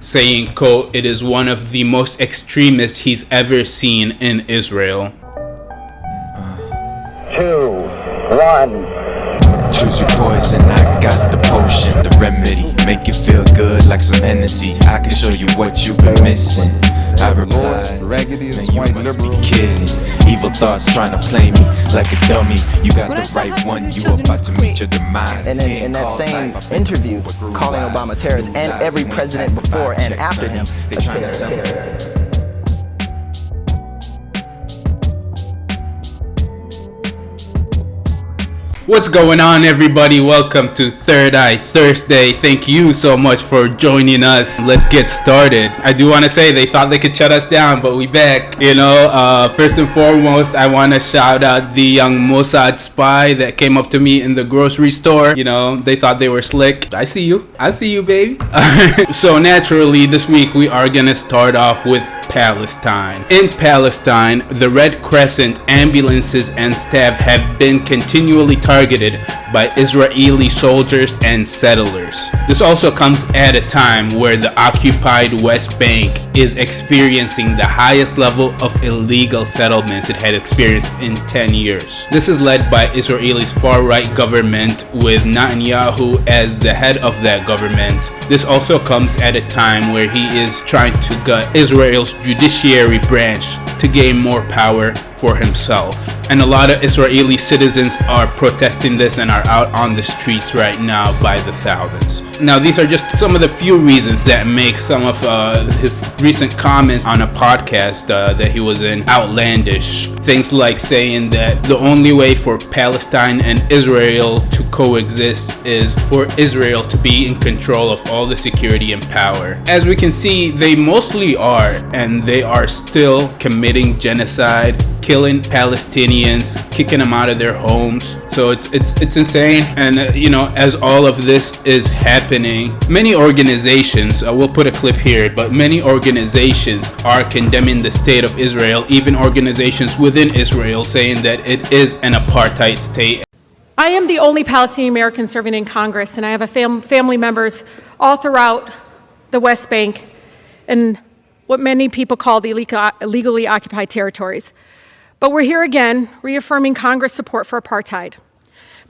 saying, quote, "It is one of the most extremist he's ever seen in Israel." 2, 1. Choose your poison, I got the potion, the remedy. Make you feel good like some Hennessy. I can show you what you've been missing. I replied, man, you must be kidding. Evil thoughts trying to play me like a dummy. You got the right one, you about to meet your demise. And then in that same interview, calling Obama terrorist and every president before and after him a terrorist. What's going on, everybody? Welcome to ThirdEye Thursday. Thank you so much for joining us. Let's get started. I do want to say they thought they could shut us down, but we back. First and foremost, I want to shout out the young Mossad spy that came up to me in the grocery store. They thought they were slick. I see you, baby. So naturally, this week we are gonna start off with Palestine. In Palestine, the Red Crescent ambulances and staff have been continually targeted by Israeli soldiers and settlers. This also comes at a time where the occupied West Bank is experiencing the highest level of illegal settlements it had experienced in 10 years. This is led by Israel's far-right government with Netanyahu as the head of that government. This also comes at a time where he is trying to gut Israel's judiciary branch to gain more power for himself. And a lot of Israeli citizens are protesting this and are out on the streets right now by the thousands. Now, these are just some of the few reasons that make some of his recent comments on a podcast that he was in outlandish. Things like saying that the only way for Palestine and Israel to coexist is for Israel to be in control of all the security and power. As we can see, they mostly are, and they are still committing genocide, killing Palestinians, kicking them out of their homes. So it's insane. And as all of this is happening, many organizations, we'll put a clip here, but many organizations are condemning the state of Israel, even organizations within Israel saying that it is an apartheid state. I am the only Palestinian American serving in Congress, and I have family members all throughout the West Bank and what many people call the illegally occupied territories. But we're here again, reaffirming Congress' support for apartheid,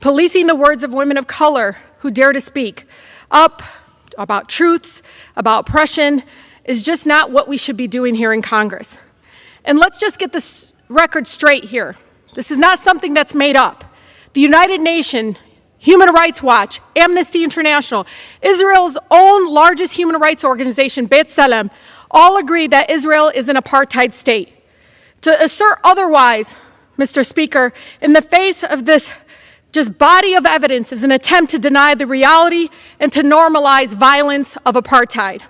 policing the words of women of color who dare to speak up about truths, about oppression, is just not what we should be doing here in Congress. And let's just get this record straight here. This is not something that's made up. The United Nations, Human Rights Watch, Amnesty International, Israel's own largest human rights organization, B'Tselem, all agree that Israel is an apartheid state. To assert otherwise, Mr. Speaker, in the face of this just body of evidence is an attempt to deny the reality and to normalize violence of apartheid.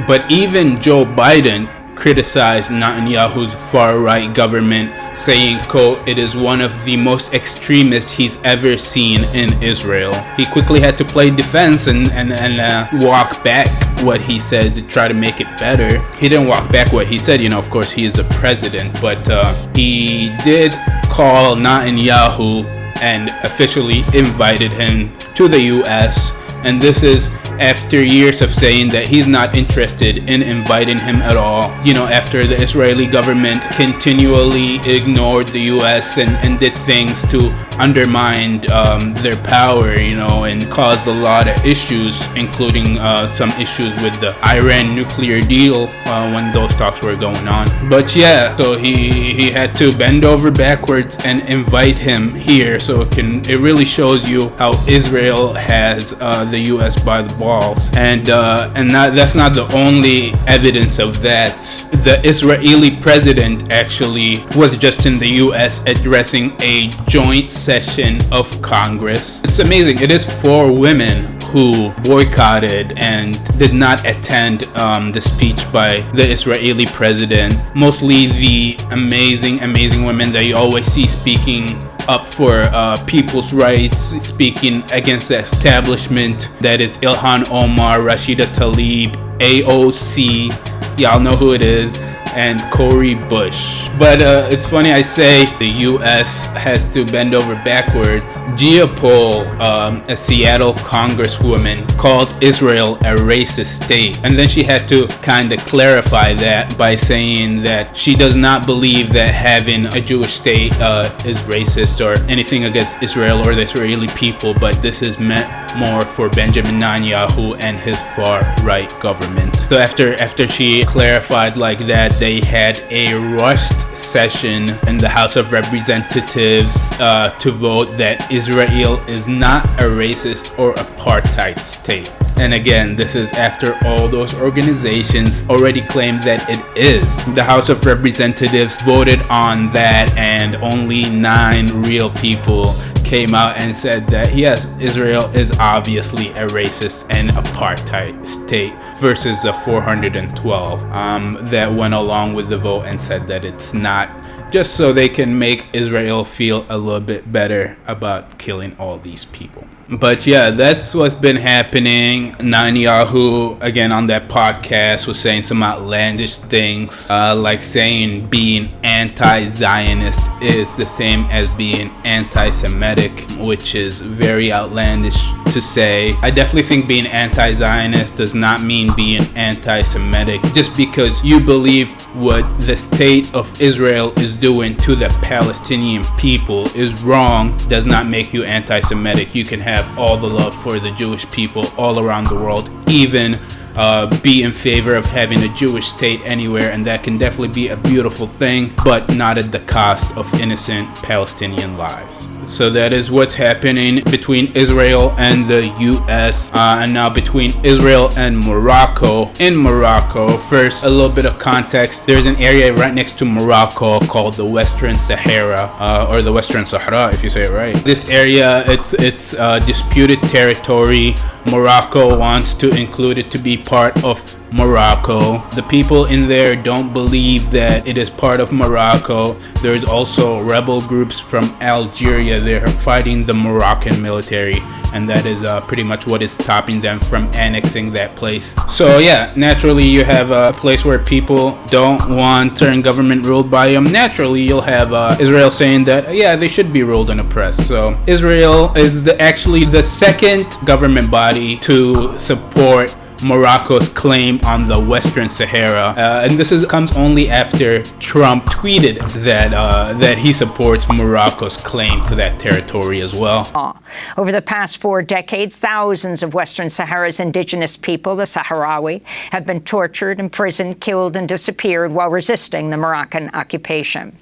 But even Joe Biden criticized Netanyahu's far-right government, saying, quote, "It is one of the most extremist he's ever seen in Israel." He quickly had to play defense and walk back what he said to try to make it better. He didn't walk back what he said, of course he is a president, but he did call Netanyahu and officially invited him to the US, and this is after years of saying that he's not interested in inviting him at all. After the Israeli government continually ignored the US and did things to undermine their power, and caused a lot of issues, including some issues with the Iran nuclear deal when those talks were going on. But yeah, so he had to bend over backwards and invite him here. So it really shows you how Israel has the US by the balls. And that's not the only evidence of that. The Israeli president actually was just in the US addressing a joint session of Congress. It's amazing. It is 4 women who boycotted and did not attend the speech by the Israeli president. Mostly the amazing women that you always see speaking up for people's rights, speaking against the establishment. That is Ilhan Omar, Rashida Tlaib, AOC, y'all know who it is. and Cori Bush. But it's funny I say the U.S. has to bend over backwards. Geopol, a Seattle congresswoman, called Israel a racist state. And then she had to kind of clarify that by saying that she does not believe that having a Jewish state is racist or anything against Israel or the Israeli people, but this is meant more for Benjamin Netanyahu and his far-right government. So after she clarified like that, they had a rushed session in the House of Representatives to vote that Israel is not a racist or apartheid state. And again, this is after all those organizations already claimed that it is. The House of Representatives voted on that, and only 9 real people came out and said that yes, Israel is obviously a racist and apartheid state, versus the 412 that went along with the vote and said that it's not, just so they can make Israel feel a little bit better about killing all these people. But yeah, that's what's been happening. Netanyahu, again on that podcast, was saying some outlandish things, like saying being anti-Zionist is the same as being anti-Semitic, which is very outlandish to say. I definitely think being anti-Zionist does not mean being anti-Semitic. Just because you believe what the state of Israel is doing to the Palestinian people is wrong does not make you anti-Semitic. You can have all the love for the Jewish people all around the world, even be in favor of having a Jewish state anywhere, and that can definitely be a beautiful thing, but not at the cost of innocent Palestinian lives. So that is what's happening between Israel and the U.S. And now between Israel and Morocco. In Morocco, first, a little bit of context. There's an area right next to Morocco called the Western Sahara, or the Western Sahara, if you say it right. This area, it's disputed territory. Morocco wants to include it to be part of Morocco. The people in there don't believe that it is part of Morocco. There's also rebel groups from Algeria. They're fighting the Moroccan military, and that is pretty much what is stopping them from annexing that place. So yeah, naturally you have a place where people don't want certain government ruled by them. Naturally you'll have Israel saying that yeah, they should be ruled and oppressed. So Israel is actually the second government body to support Morocco's claim on the Western Sahara, and this comes only after Trump tweeted that he supports Morocco's claim to that territory as well. Over the past 4 decades, thousands of Western Sahara's indigenous people, the Sahrawi, have been tortured, imprisoned, killed, and disappeared while resisting the Moroccan occupation.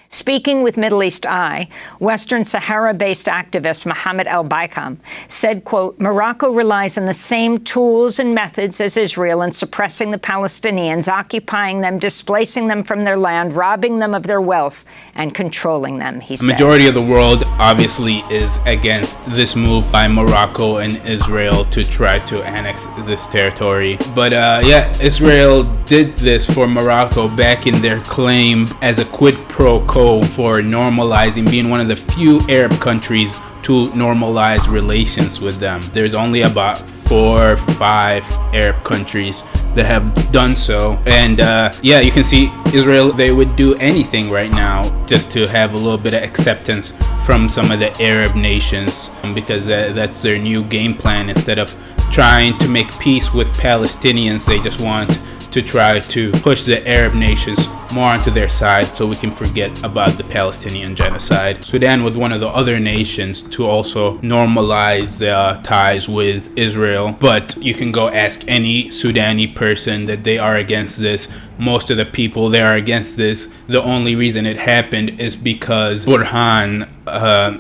Speaking with Middle East Eye, Western Sahara-based activist Mohammed El-Baikam said, quote, Morocco relies on the same tools and methods as Israel in suppressing the Palestinians, occupying them, displacing them from their land, robbing them of their wealth, and controlling them, he said. The majority of the world obviously is against this move by Morocco and Israel to try to annex this territory. But yeah, Israel did this for Morocco back in their claim as a quid pro quo for normalizing, being one of the few Arab countries to normalize relations with them. There's only about 4 or 5 Arab countries that have done so, and yeah, you can see Israel, they would do anything right now just to have a little bit of acceptance from some of the Arab nations, because that's their new game plan. Instead of trying to make peace with Palestinians, they just want to try to push the Arab nations more onto their side so we can forget about the Palestinian genocide. Sudan was one of the other nations to also normalize ties with Israel, but you can go ask any Sudani person that they are against this. Most of the people they are against this, the only reason it happened is because Burhan,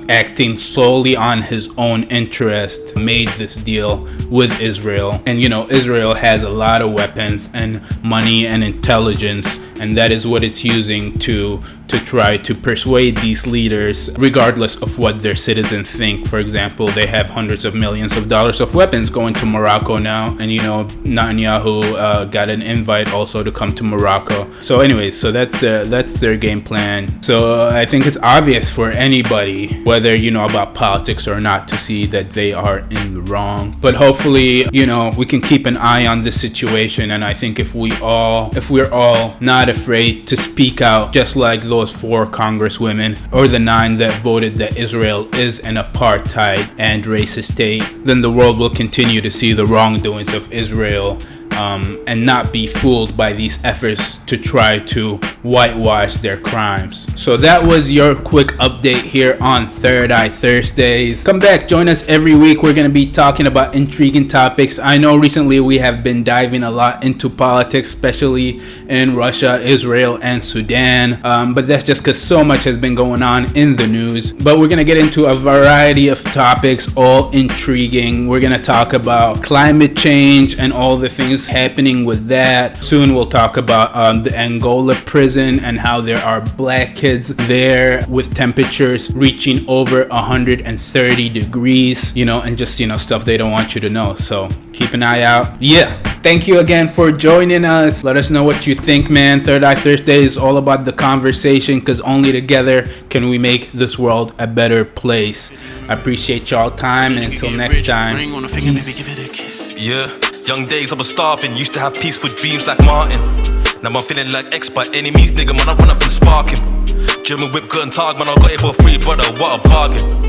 acting solely on his own interest, made this deal with Israel. And you know, Israel has a lot of weapons and money and intelligence, and that is what it's using to to try to persuade these leaders, regardless of what their citizens think. For example, they have hundreds of millions of dollars of weapons going to Morocco now, and Netanyahu got an invite also to come to Morocco. So anyways, so that's their game plan. So I think it's obvious for anybody, whether you know about politics or not, to see that they are in the wrong. But hopefully, we can keep an eye on this situation, and I think if we're all not afraid to speak out, just like those 4 congresswomen or the 9 that voted that Israel is an apartheid and racist state, then the world will continue to see the wrongdoings of Israel and not be fooled by these efforts to try to whitewash their crimes. So that was your quick update here on Third Eye Thursdays. Come back, join us every week. We're going to be talking about intriguing topics. I know recently we have been diving a lot into politics, especially in Russia, Israel, and Sudan. But that's just because so much has been going on in the news. But we're going to get into a variety of topics, all intriguing. We're going to talk about climate change and all the things happening with that. Soon we'll talk about the Angola prison and how there are black kids there with temperatures reaching over 130 degrees, and just stuff they don't want you to know. So keep an eye out. Thank you again for joining us. Let us know what you think, man. Third Eye Thursday is all about the conversation, because only together can we make this world a better place. I appreciate y'all time, and until next time, peace. Yeah, young days I was starving, used to have peaceful dreams like Martin. Now I'm feeling like X by enemies, nigga, man, I run up and spark him. German whip, gun tag, man, I got it for free, brother, what a bargain.